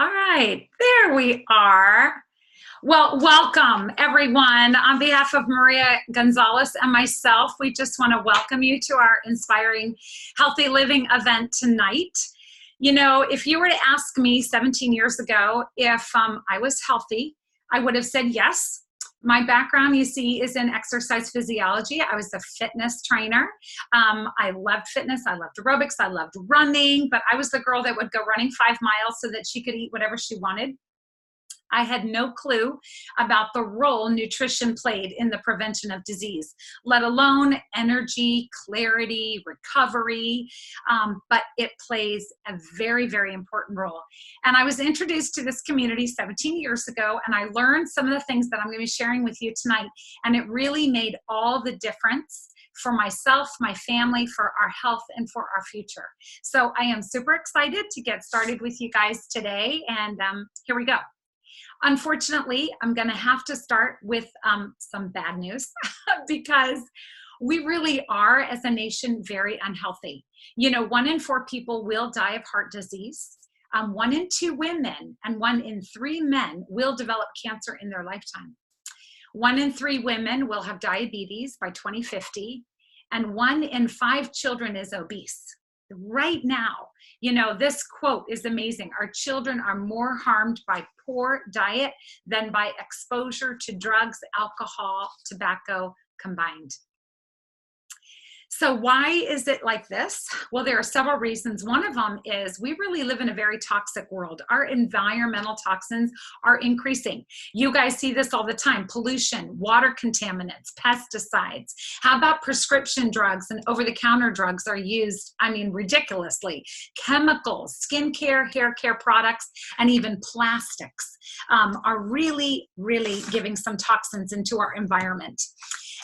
All right, there we are. Well, welcome everyone. On behalf of Maria Gonzalez and myself, we just want to welcome you to our Inspiring Healthy Living event tonight. You know, if you were to ask me 17 years ago if I was healthy, I would have said yes. My background, you see, is in exercise physiology. I was a fitness trainer. I loved fitness. I loved aerobics. I loved running, but I was the girl that would go running 5 miles so that she could eat whatever she wanted. I had no clue about the role nutrition played in the prevention of disease, let alone energy, clarity, recovery. But it plays a very, very important role. And I was introduced to this community 17 years ago, and I learned some of the things that I'm going to be sharing with you tonight. And it really made all the difference for myself, my family, for our health, and for our future. So I am super excited to get started with you guys today. And here we go. Unfortunately, I'm going to have to start with some bad news because we really are, as a nation, very unhealthy. You know, 1 in 4 people will die of heart disease. 1 in 2 women and 1 in 3 men will develop cancer in their lifetime. 1 in 3 women will have diabetes by 2050, and 1 in 5 children is obese. Right now, you know, this quote is amazing. Our children are more harmed by poor diet than by exposure to drugs, alcohol, tobacco combined. So why is it like this? Well, there are several reasons. One of them is we really live in a very toxic world. Our environmental toxins are increasing. You guys see this all the time: pollution, water contaminants, pesticides. How about prescription drugs and over-the-counter drugs are used, I mean, ridiculously. Chemicals, skincare, hair care products, and even plastics are really, really giving some toxins into our environment.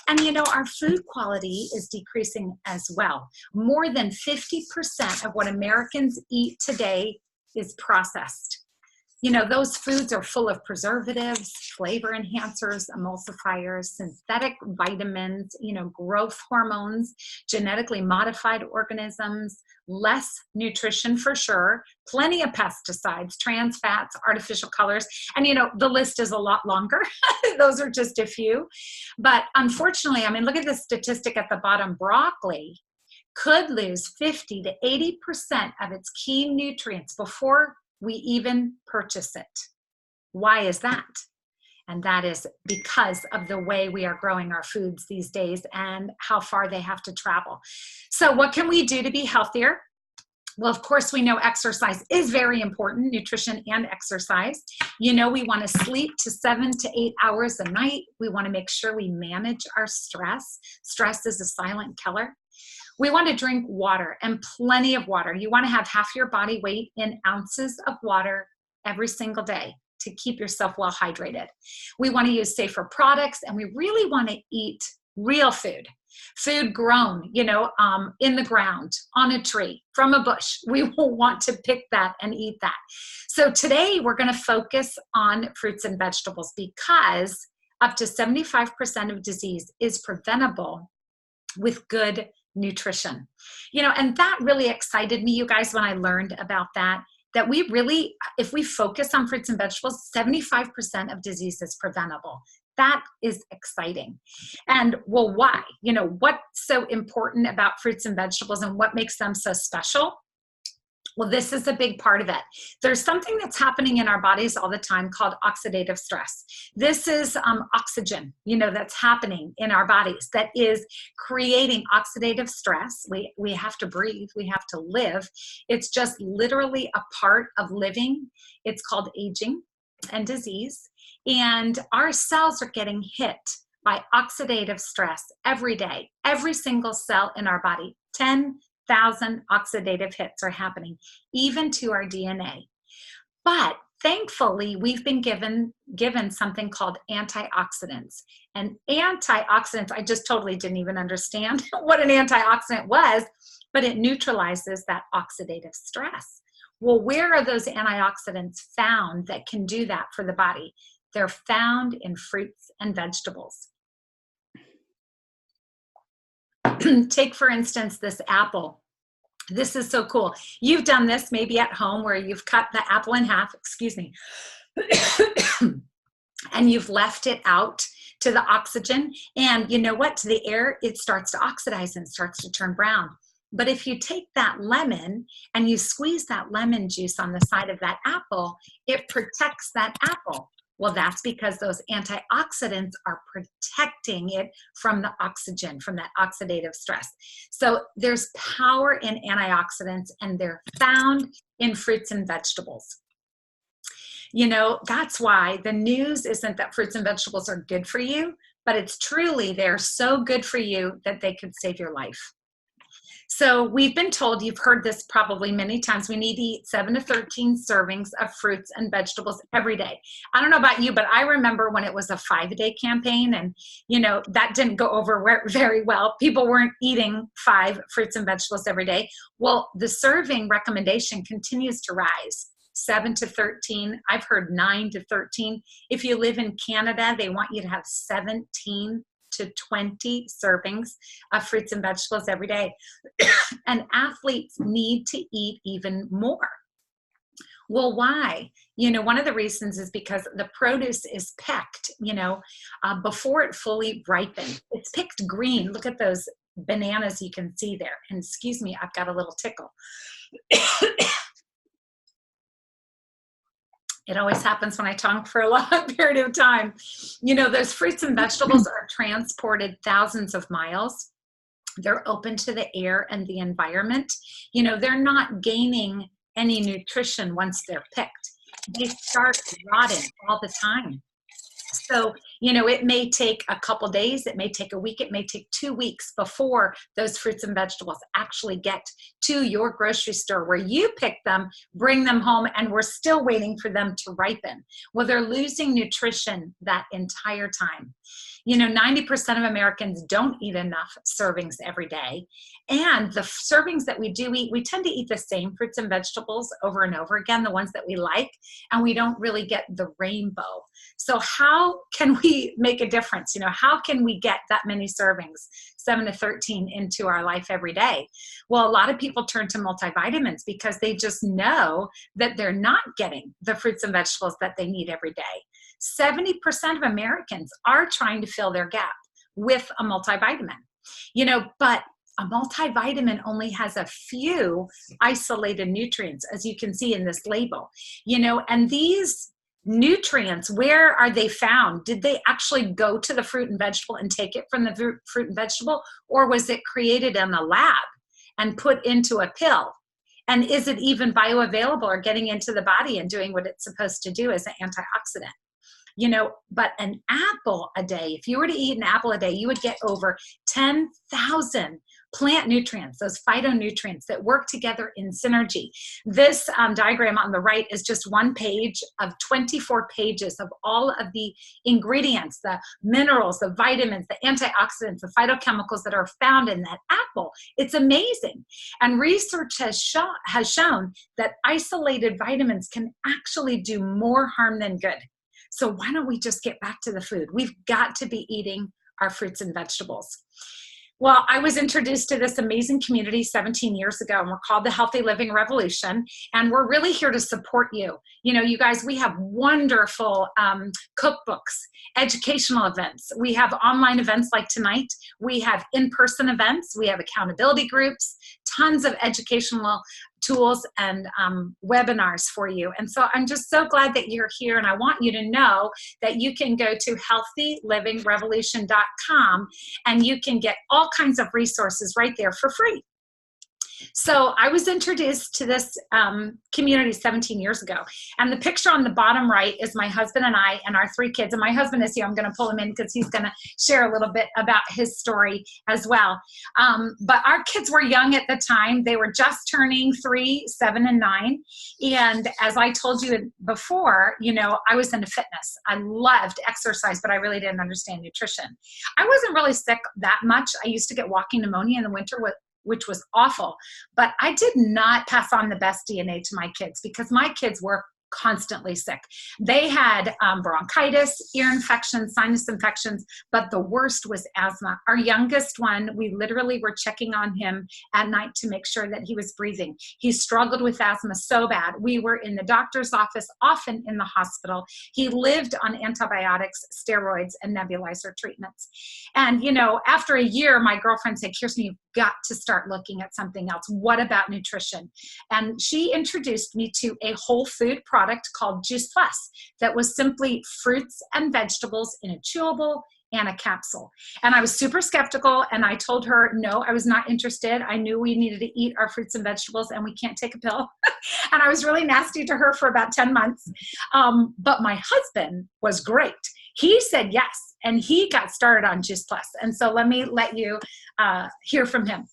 And you know, our food quality is decreasing as well. More than 50% of what Americans eat today is processed. You know, those foods are full of preservatives, flavor enhancers, emulsifiers, synthetic vitamins, you know, growth hormones, genetically modified organisms, less nutrition for sure, plenty of pesticides, trans fats, artificial colors, and you know, the list is a lot longer. Those are just a few. But unfortunately, I mean, look at the statistic at the bottom. Broccoli could lose 50 to 80% of its key nutrients before we even purchase it. Why is that? And that is because of the way we are growing our foods these days and how far they have to travel. So what can we do to be healthier? Well, of course, we know exercise is very important, nutrition and exercise. You know, we want to sleep to 7 to 8 hours a night. We want to make sure we manage our stress. Stress is a silent killer. We want to drink water, and plenty of water. You want to have half your body weight in ounces of water every single day to keep yourself well hydrated. We want to use safer products, and we really want to eat real food. Food grown, you know, in the ground, on a tree, from a bush. We will want to pick that and eat that. So today we're going to focus on fruits and vegetables because up to 75% of disease is preventable with good nutrition. You know, and that really excited me, you guys, when I learned about that we really, if we focus on fruits and vegetables, 75% of disease is preventable. That is exciting. And well, why? You know, what's so important about fruits and vegetables and what makes them so special? Well, this is a big part of it. There's something that's happening in our bodies all the time called oxidative stress. This is oxygen, you know, that's happening in our bodies that is creating oxidative stress. We have to breathe. We have to live. It's just literally a part of living. It's called aging and disease. And our cells are getting hit by oxidative stress every day. Every single cell in our body, 10,000 oxidative hits are happening, even to our DNA. But thankfully, we've been given something called antioxidants. And antioxidants, I just totally didn't even understand what an antioxidant was, but it neutralizes that oxidative stress. Well, where are those antioxidants found that can do that for the body? They're found in fruits and vegetables. Take, for instance, this apple. This is so cool. You've done this maybe at home where you've cut the apple in half, excuse me, and you've left it out to the oxygen. And you know what? To the air, it starts to oxidize and starts to turn brown. But if you take that lemon and you squeeze that lemon juice on the side of that apple, it protects that apple. Well, that's because those antioxidants are protecting it from the oxygen, from that oxidative stress. So there's power in antioxidants, and they're found in fruits and vegetables. You know, that's why the news isn't that fruits and vegetables are good for you, but it's truly they're so good for you that they could save your life. So we've been told, you've heard this probably many times, we need to eat 7 to 13 servings of fruits and vegetables every day. I don't know about you, but I remember when it was a 5-a-day campaign, and you know, that didn't go over very well. People weren't eating 5 fruits and vegetables every day. Well, the serving recommendation continues to rise. 7 to 13. I've heard 9 to 13. If you live in Canada, they want you to have 17 to 20 servings of fruits and vegetables every day. And athletes need to eat even more. Well, why? You know, one of the reasons is because the produce is picked, you know, before it fully ripens. It's picked green. Look at those bananas you can see there. And excuse me, I've got a little tickle. It always happens when I talk for a long period of time. You know, those fruits and vegetables are transported thousands of miles. They're open to the air and the environment. You know, they're not gaining any nutrition once they're picked. They start rotting all the time. So, you know, it may take a couple days, it may take a week, it may take 2 weeks before those fruits and vegetables actually get to your grocery store where you pick them, bring them home, and we're still waiting for them to ripen. Well, they're losing nutrition that entire time. You know, 90% of Americans don't eat enough servings every day. And the servings that we do eat, we tend to eat the same fruits and vegetables over and over again, the ones that we like, and we don't really get the rainbow. So how can we make a difference? You know, how can we get that many servings, 7 to 13, into our life every day? Well, a lot of people turn to multivitamins because they just know that they're not getting the fruits and vegetables that they need every day. 70% of Americans are trying to fill their gap with a multivitamin, you know, but a multivitamin only has a few isolated nutrients, as you can see in this label, you know, and these nutrients, where are they found? Did they actually go to the fruit and vegetable and take it from the fruit and vegetable, or was it created in a lab and put into a pill? And is it even bioavailable or getting into the body and doing what it's supposed to do as an antioxidant? You know, but an apple a day, if you were to eat an apple a day, you would get over 10,000 plant nutrients, those phytonutrients that work together in synergy. This diagram on the right is just one page of 24 pages of all of the ingredients, the minerals, the vitamins, the antioxidants, the phytochemicals that are found in that apple. It's amazing. And research has shown that isolated vitamins can actually do more harm than good. So why don't we just get back to the food? We've got to be eating our fruits and vegetables. Well, I was introduced to this amazing community 17 years ago, and we're called the Healthy Living Revolution, and we're really here to support you. You know, you guys, we have wonderful cookbooks, educational events. We have online events like tonight. We have in-person events. We have accountability groups, tons of educational tools and webinars for you. And so I'm just so glad that you're here, and I want you to know that you can go to healthylivingrevolution.com and you can get all kinds of resources right there for free. So I was introduced to this community 17 years ago. And the picture on the bottom right is my husband and I and our 3 kids. And my husband is here. I'm going to pull him in because he's going to share a little bit about his story as well. But our kids were young at the time. They were just turning 3, 7, and 9. And as I told you before, you know, I was into fitness. I loved exercise, but I really didn't understand nutrition. I wasn't really sick that much. I used to get walking pneumonia in the winter, which was awful, but I did not pass on the best DNA to my kids because my kids were constantly sick. They had bronchitis, ear infections, sinus infections, but the worst was asthma. Our youngest one, we literally were checking on him at night to make sure that he was breathing. He struggled with asthma so bad. We were in the doctor's office, often in the hospital. He lived on antibiotics, steroids, and nebulizer treatments. And, you know, after a year, my girlfriend said, Kirsten, you've got to start looking at something else. What about nutrition? And she introduced me to a whole food product called Juice Plus that was simply fruits and vegetables in a chewable and a capsule. And I was super skeptical, and I told her, no, I was not interested. I knew we needed to eat our fruits and vegetables, and we can't take a pill. And I was really nasty to her for about 10 months. But my husband was great. He said yes, and he got started on Juice Plus. And so let you hear from him.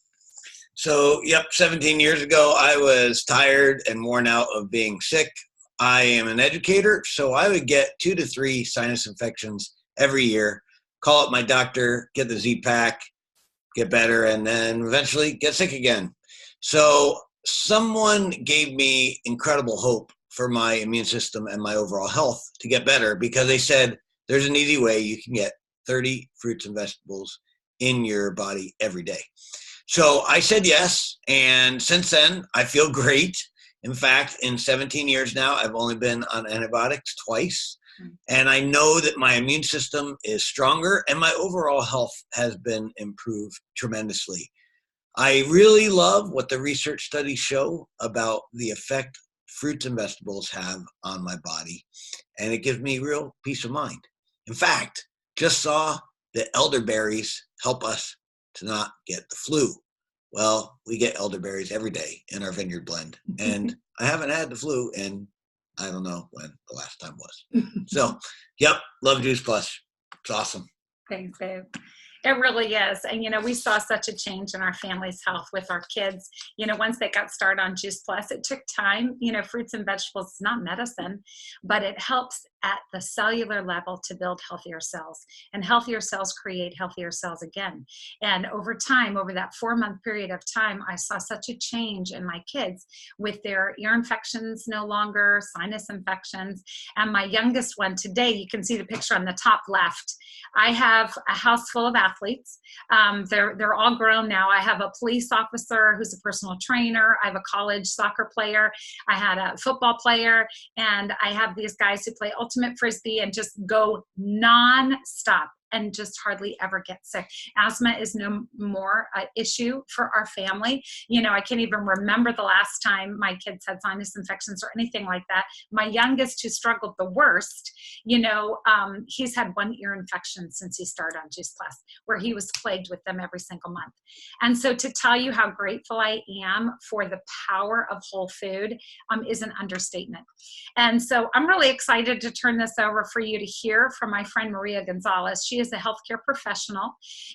So, 17 years ago, I was tired and worn out of being sick. I am an educator, so I would get 2 to 3 sinus infections every year, call up my doctor, get the Z-Pack, get better, and then eventually get sick again. So someone gave me incredible hope for my immune system and my overall health to get better, because they said there's an easy way you can get 30 fruits and vegetables in your body every day. So I said yes, and since then, I feel great. In fact, in 17 years now, I've only been on antibiotics twice, and I know that my immune system is stronger, and my overall health has been improved tremendously. I really love what the research studies show about the effect fruits and vegetables have on my body, and it gives me real peace of mind. In fact, just saw that elderberries help us to not get the flu. Well, we get elderberries every day in our vineyard blend, and I haven't had the flu in, I don't know when the last time was. So, love Juice Plus. It's awesome. Thanks, Dave. It really is. And, you know, we saw such a change in our family's health with our kids. You know, once they got started on Juice Plus, it took time. You know, fruits and vegetables is not medicine, but it helps at the cellular level to build healthier cells. And healthier cells create healthier cells again. And over time, over that 4-month period of time, I saw such a change in my kids with their ear infections no longer, sinus infections. And my youngest one today, you can see the picture on the top left. I have a house full of athletes. They're all grown now. I have a police officer who's a personal trainer. I have a college soccer player. I had a football player, and I have these guys who play ultimate frisbee and just go non-stop and just hardly ever get sick. Asthma is no more an issue for our family. You know, I can't even remember the last time my kids had sinus infections or anything like that. My youngest, who struggled the worst, you know, he's had 1 ear infection since he started on Juice Plus, where he was plagued with them every single month. And so to tell you how grateful I am for the power of whole food is an understatement. And so I'm really excited to turn this over for you to hear from my friend Maria Gonzalez. She is a healthcare professional,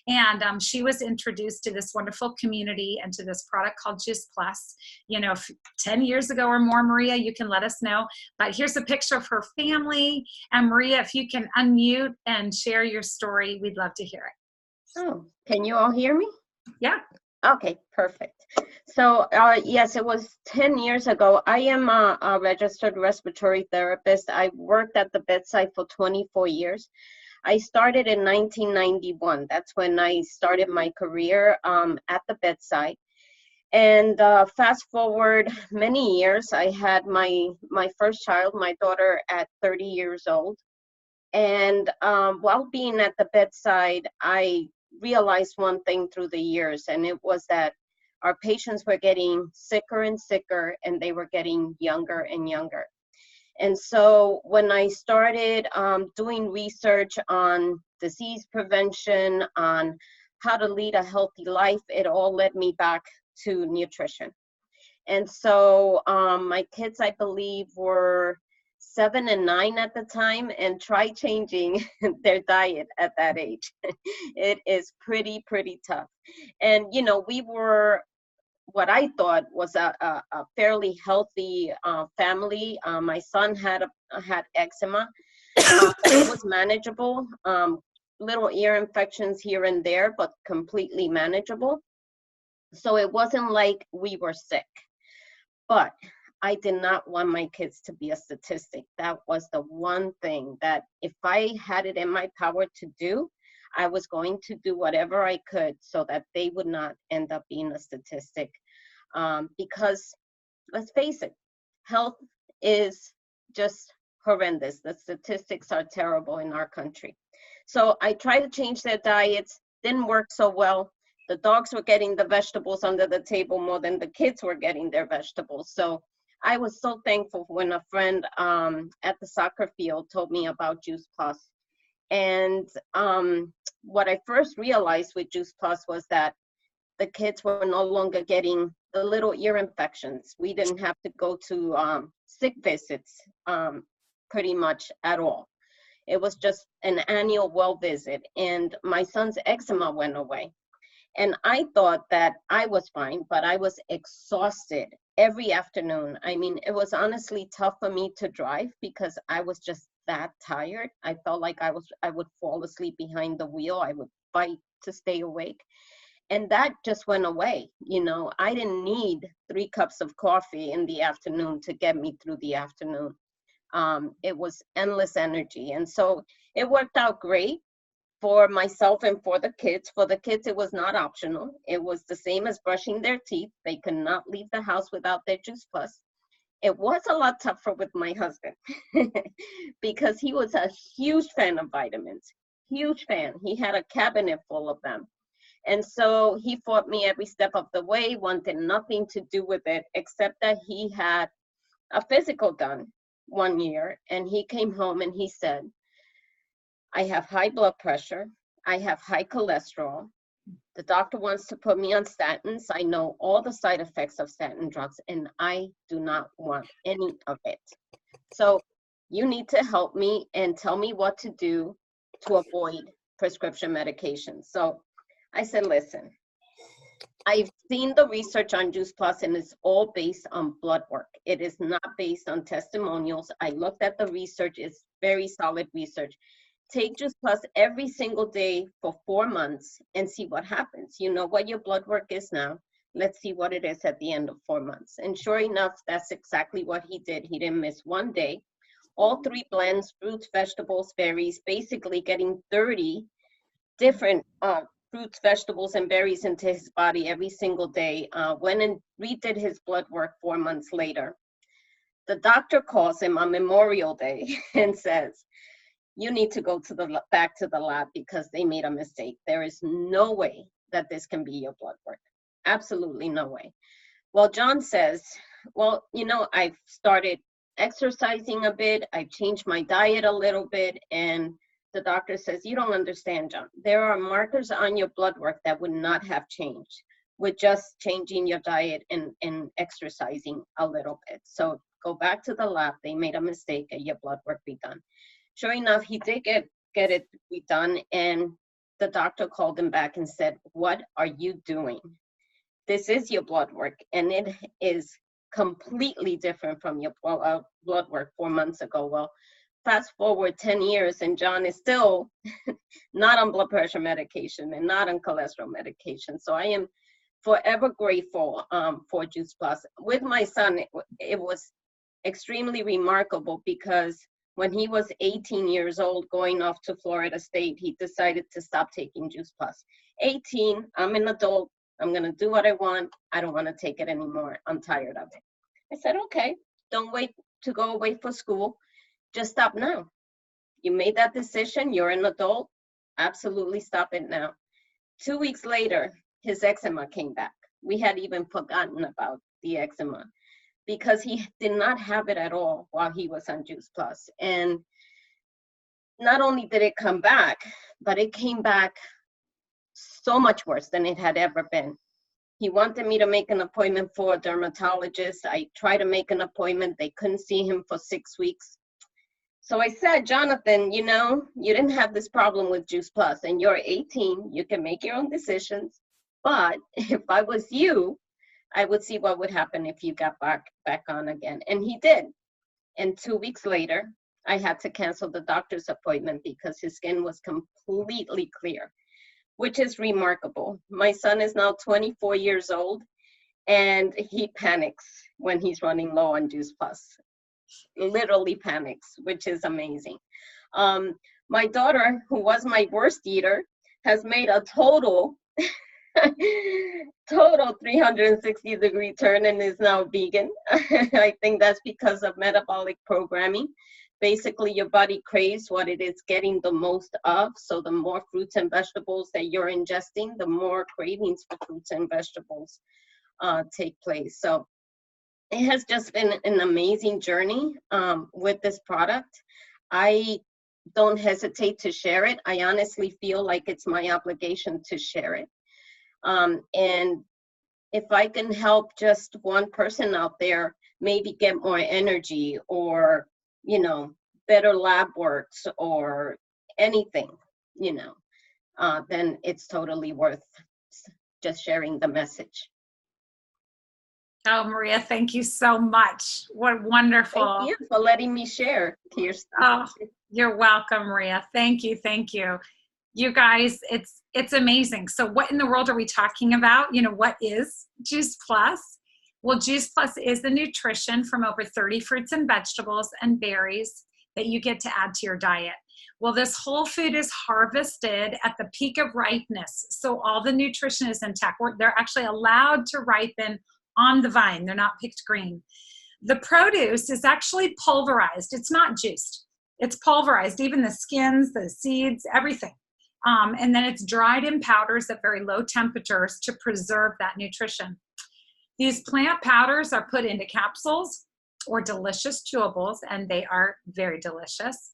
and she was introduced to this wonderful community and to this product called Juice Plus, you know, 10 years ago or more. Maria, you can let us know. But here's a picture of her family. And Maria, if you can unmute and share your story, we'd love to hear it. Oh, can you all hear me? Yeah. Okay, perfect. So yes, it was 10 years ago. I am a registered respiratory therapist. I worked at the bedside for 24 years. I started in 1991. That's when I started my career at the bedside. And fast forward many years, I had my first child, my daughter, at 30 years old. And while being at the bedside, I realized one thing through the years, and it was that our patients were getting sicker and sicker, and they were getting younger and younger. And so when I started doing research on disease prevention, on how to lead a healthy life, it all led me back to nutrition. And so my kids, I believe, were 7 and 9 at the time, and try changing their diet at that age. It is pretty tough. And, you know, we were what I thought was a fairly healthy family. My son had eczema. It was manageable. Little ear infections here and there, but completely manageable. So it wasn't like we were sick. But I did not want my kids to be a statistic. That was the one thing that if I had it in my power to do, I was going to do whatever I could so that they would not end up being a statistic. Because let's face it, health is just horrendous. The statistics are terrible in our country. So I tried to change their diets, didn't work so well. The dogs were getting the vegetables under the table more than the kids were getting their vegetables. So I was so thankful when a friend at the soccer field told me about Juice Plus. And what I first realized with Juice Plus was that the kids were no longer getting the little ear infections. We didn't have to go to sick visits pretty much at all. It was just an annual well visit, and my son's eczema went away. And I thought that I was fine, but I was exhausted every afternoon. I mean, it was honestly tough for me to drive because I was just that tired. I felt like I would fall asleep behind the wheel. I would fight to stay awake. And that just went away. You know, I didn't need 3 cups of coffee in the afternoon to get me through the afternoon. It was endless energy. And so it worked out great for myself and for the kids. For the kids, it was not optional. It was the same as brushing their teeth. They could not leave the house without their Juice Plus. It was a lot tougher with my husband because he was a huge fan of vitamins, huge fan. He had a cabinet full of them. And so he fought me every step of the way, wanted nothing to do with it, except that he had a physical done one year. And he came home and he said, I have high blood pressure. I have high cholesterol. The doctor wants to put me on statins. I know all the side effects of statin drugs, and I do not want any of it. So you need to help me and tell me what to do to avoid prescription medications. So I said, listen, I've seen the research on Juice Plus, and it's all based on blood work. It is not based on testimonials. I looked at the research. It's very solid research. Take Juice Plus every single day for 4 months and see what happens. You know what your blood work is now. Let's see what it is at the end of 4 months. And sure enough, that's exactly what he did. He didn't miss one day. All 3 blends, fruits, vegetables, berries, basically getting 30 different fruits, vegetables, and berries into his body every single day. Went and redid his blood work 4 months later. The doctor calls him on Memorial Day and says, you need to go to back to the lab because they made a mistake. There is no way that this can be your blood work. Absolutely no way. Well, John says, well, you know, I've started exercising a bit. I've changed my diet a little bit. And the doctor says, you don't understand, John. There are markers on your blood work that would not have changed with just changing your diet and exercising a little bit. So go back to the lab. They made a mistake. Get your blood work be done. Sure enough, he did get it done, and the doctor called him back and said, what are you doing? This is your blood work, and it is completely different from your blood work 4 months ago. Well, fast forward 10 years, and John is still not on blood pressure medication and not on cholesterol medication. So I am forever grateful for Juice Plus. With my son, it was extremely remarkable because when he was 18 years old, going off to Florida State, he decided to stop taking Juice Plus. 18, I'm an adult. I'm going to do what I want. I don't want to take it anymore. I'm tired of it. I said, okay, don't wait to go away for school. Just stop now. You made that decision. You're an adult. Absolutely stop it now. 2 weeks later, his eczema came back. We had even forgotten about the eczema, because he did not have it at all while he was on Juice Plus. And not only did it come back, but it came back so much worse than it had ever been. He wanted me to make an appointment for a dermatologist. I tried to make an appointment. They couldn't see him for 6 weeks. So I said, Jonathan, you know, you didn't have this problem with Juice Plus, and you're 18. You can make your own decisions. But if I was you, I would see what would happen if you got back on again. And he did. And 2 weeks later, I had to cancel the doctor's appointment because his skin was completely clear, which is remarkable. My son is now 24 years old, and he panics when he's running low on Juice Plus. Literally panics, which is amazing. My daughter, who was my worst eater, has made a total 360-degree turn and is now vegan. I think that's because of metabolic programming. Basically, your body craves what it is getting the most of. So the more fruits and vegetables that you're ingesting, the more cravings for fruits and vegetables take place. So it has just been an amazing journey with this product. I don't hesitate to share it. I honestly feel like it's my obligation to share it. And if I can help just one person out there maybe get more energy, or, you know, better lab works, or anything, you know, then it's totally worth just sharing the message. Oh, Maria, thank you so much. What wonderful. Thank you for letting me share. Here's Oh, you're welcome, Maria. Thank you. Thank you. You guys, it's amazing. So what in the world are we talking about? You know, what is Juice Plus? Well, Juice Plus is the nutrition from over 30 fruits and vegetables and berries that you get to add to your diet. Well, this whole food is harvested at the peak of ripeness. So all the nutrition is intact. They're actually allowed to ripen on the vine. They're not picked green. The produce is actually pulverized. It's not juiced. It's pulverized, even the skins, the seeds, everything. And then it's dried in powders at very low temperatures to preserve that nutrition. These plant powders are put into capsules or delicious chewables, and they are very delicious.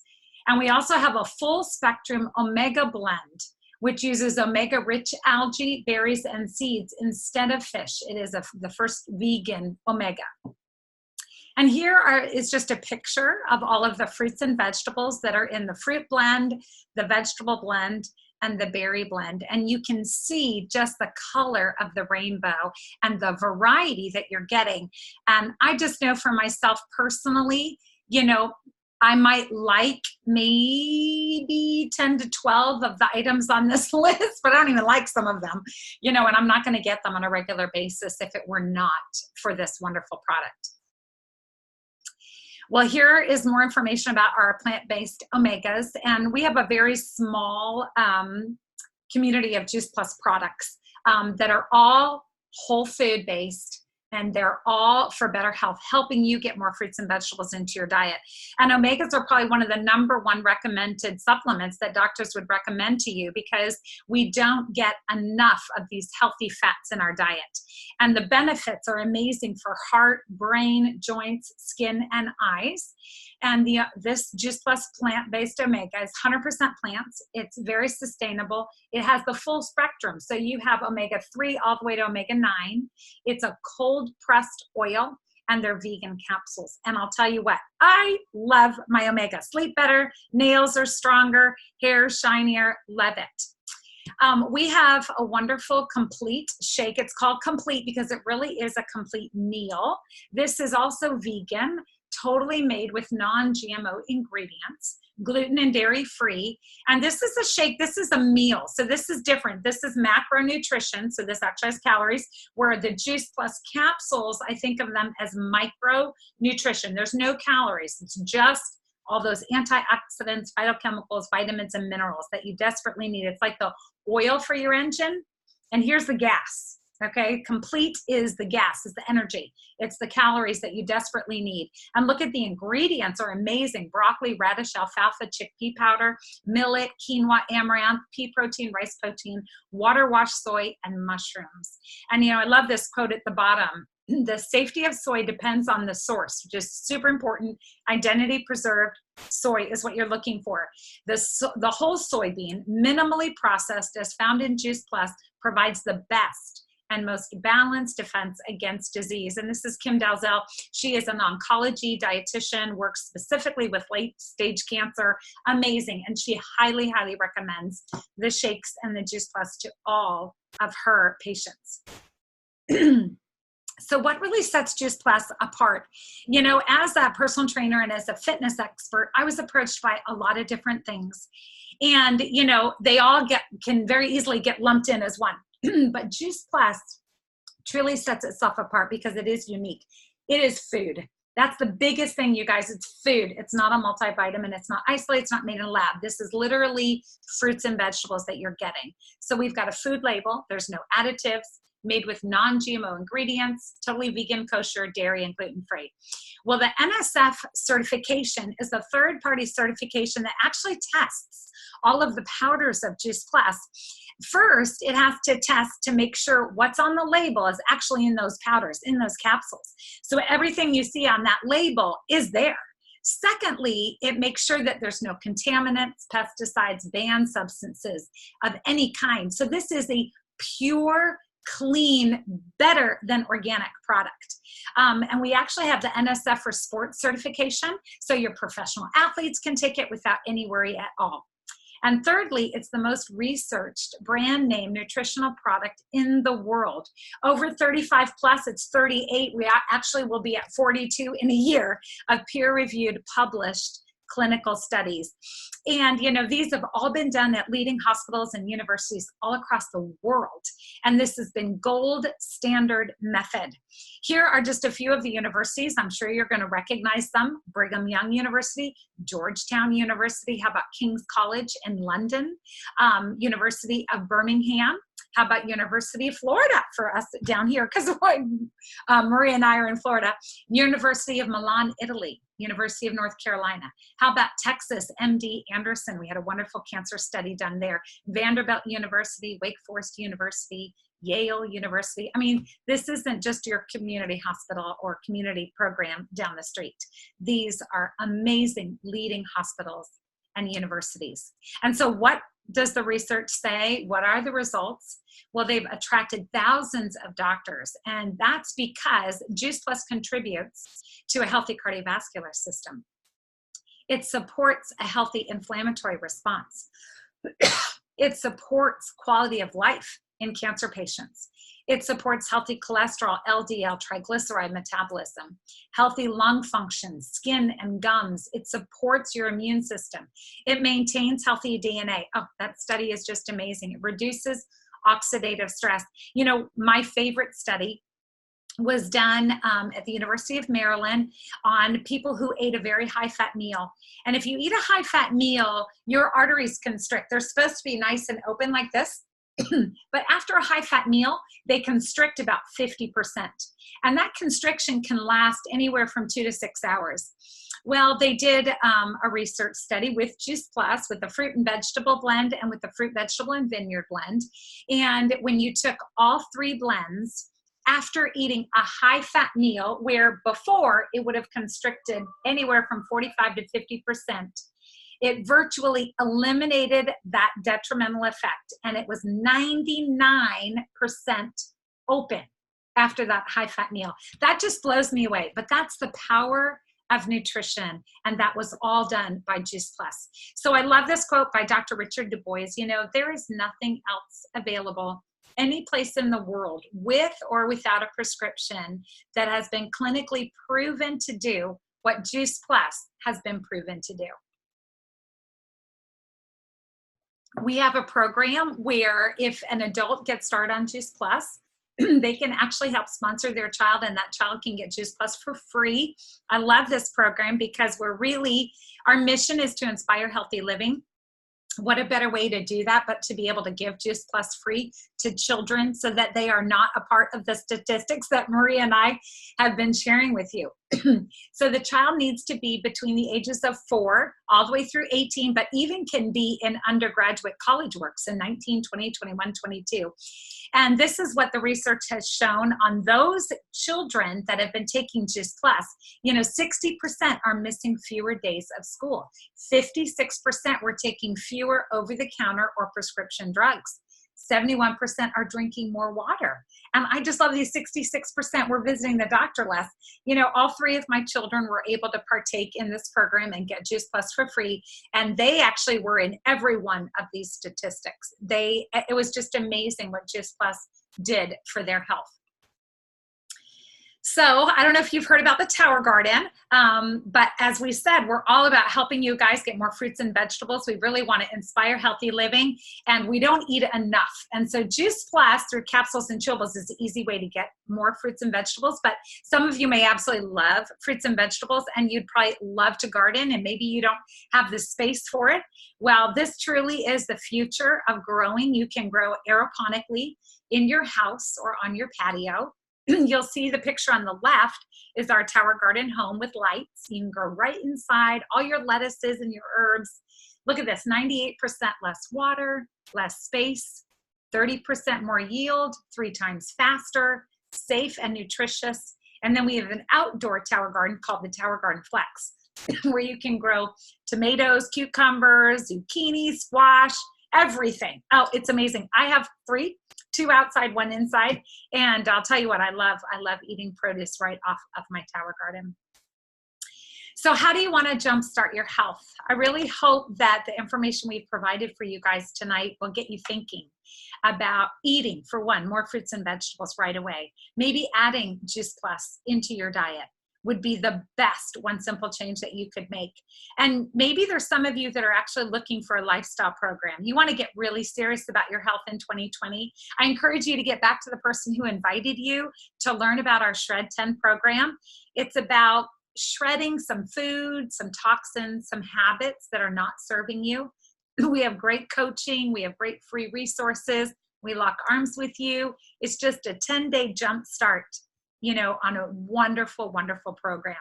And we also have a full spectrum omega blend, which uses omega-rich algae, berries, and seeds instead of fish. It is the first vegan omega. And here is just a picture of all of the fruits and vegetables that are in the fruit blend, the vegetable blend, and the berry blend. And you can see just the color of the rainbow and the variety that you're getting. And I just know for myself personally, you know, I might like maybe 10 to 12 of the items on this list, but I don't even like some of them, you know, and I'm not going to get them on a regular basis if it were not for this wonderful product. Well, here is more information about our plant-based omegas, and we have a very small community of Juice Plus products that are all whole food based, and they're all for better health, helping you get more fruits and vegetables into your diet. And omegas are probably one of the #1 recommended supplements that doctors would recommend to you, because we don't get enough of these healthy fats in our diet. And the benefits are amazing for heart, brain, joints, skin, and eyes. And this Juice Plus plant-based omega is 100% plants. It's very sustainable. It has the full spectrum. So you have omega-3 all the way to omega-9. It's a cold-pressed oil, and they're vegan capsules. And I'll tell you what, I love my omega. Sleep better, nails are stronger, hair shinier, love it. We have a wonderful complete shake. It's called complete because it really is a complete meal. This is also vegan, totally made with non-GMO ingredients, gluten and dairy free. And this is a shake, this is a meal. So this is different. This is macronutrition. So this actually has calories, where the Juice Plus capsules, I think of them as micronutrition. There's no calories. It's just all those antioxidants, phytochemicals, vitamins, and minerals that you desperately need. It's like the oil for your engine. And here's the gas. Okay, complete is the gas, is the energy. It's the calories that you desperately need. And look at the ingredients are amazing. Broccoli, radish, alfalfa, chickpea powder, millet, quinoa, amaranth, pea protein, rice protein, water wash soy, and mushrooms. And you know, I love this quote at the bottom. The safety of soy depends on the source, which is super important. Identity preserved soy is what you're looking for. The whole soybean, minimally processed as found in Juice Plus, provides the best and most balanced defense against disease. And this is Kim Dalzell. She is an oncology dietitian, works specifically with late stage cancer. Amazing. And she highly, highly recommends the shakes and the Juice Plus to all of her patients. So what really sets Juice Plus apart? You know, as a personal trainer and as a fitness expert, I was approached by a lot of different things. And, you know, they all can very easily get lumped in as one. But Juice Plus truly sets itself apart because it is unique. It is food. That's the biggest thing, you guys. It's food. It's not a multivitamin. It's not isolated. It's not made in a lab. This is literally fruits and vegetables that you're getting. So we've got a food label. There's no additives, made with non-GMO ingredients, totally vegan, kosher, dairy, and gluten-free. Well, the NSF certification is the third-party certification that actually tests all of the powders of Juice Plus. First, it has to test to make sure what's on the label is actually in those powders, in those capsules. So everything you see on that label is there. Secondly, it makes sure that there's no contaminants, pesticides, banned substances of any kind. So this is a pure, clean, better than organic product. And we actually have the NSF for sports certification, so your professional athletes can take it without any worry at all. And thirdly, it's the most researched brand name nutritional product in the world. Over 35 plus, it's 38. We actually will be at 42 in a year of peer-reviewed, published clinical studies. And, you know, these have all been done at leading hospitals and universities all across the world. And this has been gold standard method. Here are just a few of the universities. I'm sure you're going to recognize them. Brigham Young University, Georgetown University. How about King's College in London? University of Birmingham. How about University of Florida for us down here? Because Maria and I are in Florida. University of Milan, Italy. University of North Carolina. How about Texas, MD Anderson? We had a wonderful cancer study done there. Vanderbilt University, Wake Forest University, Yale University. I mean, this isn't just your community hospital or community program down the street. These are amazing leading hospitals and universities. And so what does the research say? What are the results? Well, they've attracted thousands of doctors, and that's because Juice Plus contributes to a healthy cardiovascular system. It supports a healthy inflammatory response. It supports quality of life in cancer patients. It supports healthy cholesterol, LDL, triglyceride metabolism, healthy lung function, skin and gums. It supports your immune system. It maintains healthy DNA. Oh, that study is just amazing. It reduces oxidative stress. You know, my favorite study was done at the University of Maryland on people who ate a very high-fat meal. And if you eat a high-fat meal, your arteries constrict. They're supposed to be nice and open like this. But after a high-fat meal, they constrict about 50%. And that constriction can last anywhere from 2 to 6 hours. Well, they did a research study with Juice Plus, with the fruit and vegetable blend and with the fruit, vegetable, and vineyard blend. And when you took all three blends, after eating a high-fat meal, where before it would have constricted anywhere from 45 to 50%, it virtually eliminated that detrimental effect, and it was 99% open after that high-fat meal. That just blows me away, but that's the power of nutrition, and that was all done by Juice Plus. So I love this quote by Dr. Richard Du Bois. You know, there is nothing else available any place in the world with or without a prescription that has been clinically proven to do what Juice Plus has been proven to do. We have a program where if an adult gets started on Juice Plus, they can actually help sponsor their child, and that child can get Juice Plus for free. I love this program because our mission is to inspire healthy living. What a better way to do that but to be able to give Juice Plus free to children so that they are not a part of the statistics that Maria and I have been sharing with you. So the child needs to be between the ages of 4 all the way through 18, but even can be in undergraduate college works in 19, 20, 21, 22. And this is what the research has shown on those children that have been taking Juice Plus. You know, 60% are missing fewer days of school. 56% were taking fewer over-the-counter or prescription drugs. 71% are drinking more water. And I just love these 66% were visiting the doctor less. You know, all 3 of my children were able to partake in this program and get Juice Plus for free. And they actually were in every one of these statistics. It was just amazing what Juice Plus did for their health. So I don't know if you've heard about the Tower Garden, but as we said, we're all about helping you guys get more fruits and vegetables. We really want to inspire healthy living, and we don't eat enough. And so Juice Plus through capsules and chewables is the easy way to get more fruits and vegetables. But some of you may absolutely love fruits and vegetables, and you'd probably love to garden, and maybe you don't have the space for it. Well, this truly is the future of growing. You can grow aeroponically in your house or on your patio. You'll see the picture on the left is our Tower Garden home with lights. You can go right inside, all your lettuces and your herbs. Look at this, 98% less water, less space, 30% more yield, 3 times faster, safe and nutritious. And then we have an outdoor Tower Garden called the Tower Garden Flex, where you can grow tomatoes, cucumbers, zucchini, squash, everything. Oh, it's amazing. I have 3, 2 outside, 1 inside. And I'll tell you what, I love eating produce right off of my Tower Garden. So how do you want to jumpstart your health? I really hope that the information we've provided for you guys tonight will get you thinking about eating, for one, more fruits and vegetables right away. Maybe adding Juice Plus into your diet would be the best one simple change that you could make. And maybe there's some of you that are actually looking for a lifestyle program. You want to get really serious about your health in 2020. I encourage you to get back to the person who invited you to learn about our Shred 10 program. It's about shredding some food, some toxins, some habits that are not serving you. We have great coaching. We have great free resources. We lock arms with you. It's just a 10-day jump start, you know, on a wonderful, wonderful program.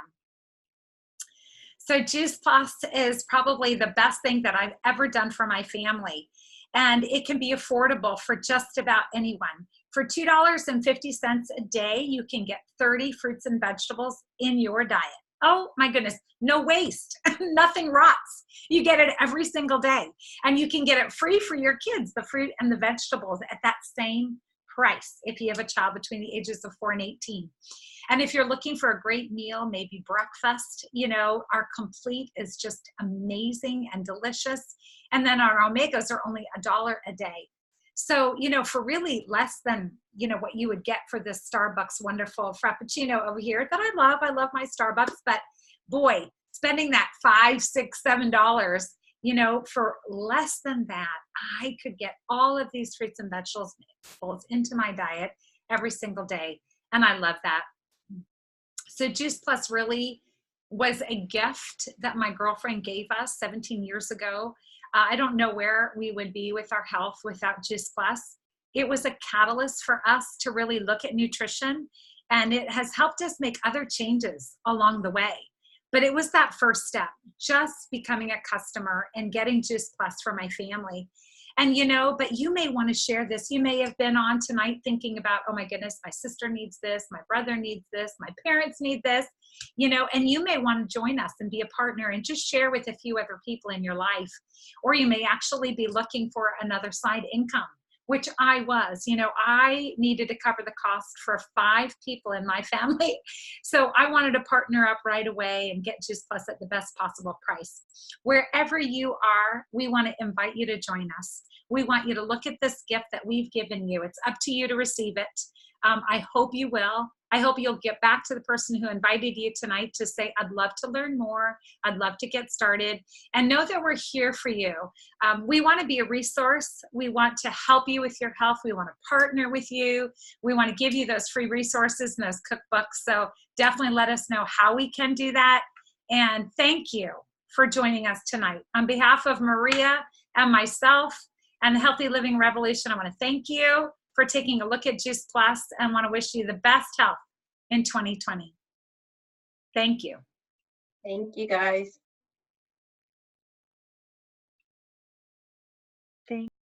So Juice Plus is probably the best thing that I've ever done for my family. And it can be affordable for just about anyone. For $2.50 a day, you can get 30 fruits and vegetables in your diet. Oh my goodness, no waste, nothing rots. You get it every single day. And you can get it free for your kids, the fruit and the vegetables at that same price if you have a child between the ages of 4 and 18. And if you're looking for a great meal, maybe breakfast, you know, our complete is just amazing and delicious. And then our omegas are only $1 a day. So, you know, for really less than, you know, what you would get for this Starbucks wonderful Frappuccino over here that I love my Starbucks, but boy, spending that $5, $6, $7, you know, for less than that, I could get all of these fruits and vegetables into my diet every single day. And I love that. So Juice Plus really was a gift that my girlfriend gave us 17 years ago. I don't know where we would be with our health without Juice Plus. It was a catalyst for us to really look at nutrition, and it has helped us make other changes along the way. But it was that first step, just becoming a customer and getting Juice Plus for my family. And, you know, but you may want to share this. You may have been on tonight thinking about, oh my goodness, my sister needs this, my brother needs this, my parents need this, you know, and you may want to join us and be a partner and just share with a few other people in your life. Or you may actually be looking for another side income, which I was. You know, I needed to cover the cost for 5 people in my family. So I wanted to partner up right away and get Juice Plus at the best possible price. Wherever you are, we want to invite you to join us. We want you to look at this gift that we've given you. It's up to you to receive it. I hope you will. I hope you'll get back to the person who invited you tonight to say, I'd love to learn more. I'd love to get started. And know that we're here for you. We want to be a resource. We want to help you with your health. We want to partner with you. We want to give you those free resources and those cookbooks. So definitely let us know how we can do that. And thank you for joining us tonight. On behalf of Maria and myself and the Healthy Living Revolution, I want to thank you for taking a look at Juice Plus and want to wish you the best health in 2020. Thank you. Thank you, guys.